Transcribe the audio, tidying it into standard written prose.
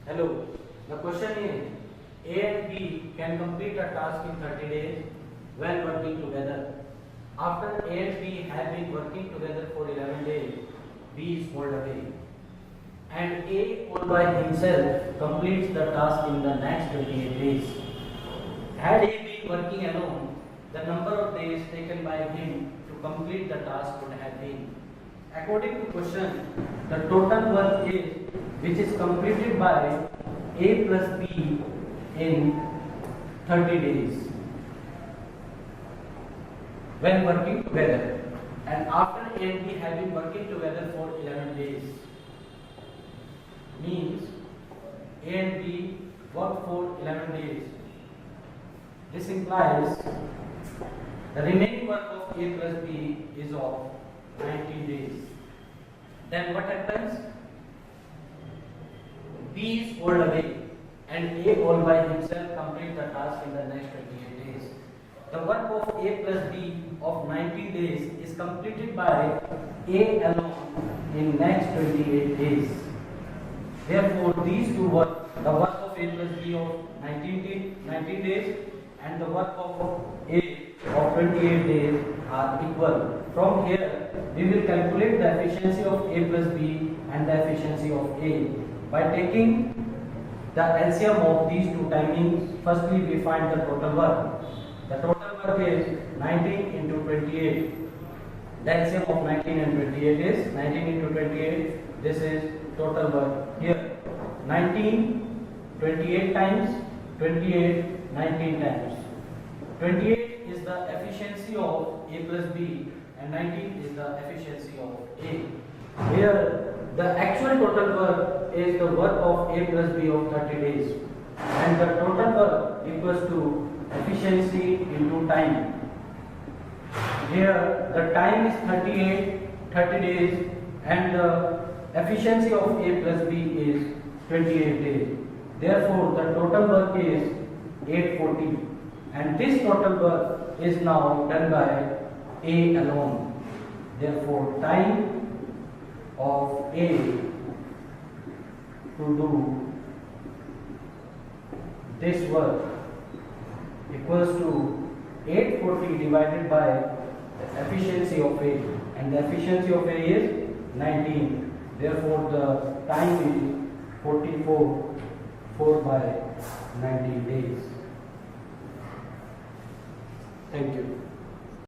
Hello. The question is, A and B can complete a task in 30 days when working together. After A and B have been working together for 11 days, B is called away. And A all by himself completes the task in the next 28 days. Had A been working alone, the number of days taken by him to complete the task would have been. According to question, the total work is which is completed by A plus B in 30 days when working together, and after A and B have been working together for 11 days, means A and B work for 11 days. This implies the remaining work of A plus B is of 19 days. Then what happens? B is called away and A all by himself complete the task in the next 28 days. The work of A plus B of 19 days is completed by A alone in next 28 days. Therefore, these two work, the work of A plus B of 19 days and the work of A of 28 days are equal. From here, we will calculate the efficiency of A plus B and the efficiency of A by taking the LCM of these two timings. Firstly, we find the total work. The total work is 19 into 28. The LCM of 19 and 28 is 19 into 28. This is total work here. 19, 28 times, 28, 19 times. 28 is the efficiency of A plus B and 19 is the efficiency of A. Here, the actual total work is the work of A plus B of 30 days and the total work equals to efficiency into time. Here, the time is 30 days and the efficiency of A plus B is 28 days. Therefore, the total work is 840 and this total work is now done by A alone. Therefore, time of A to do this work equals to 840 divided by the efficiency of A, and the efficiency of A is 19. Therefore, the time is 4 by 19 days. Thank you.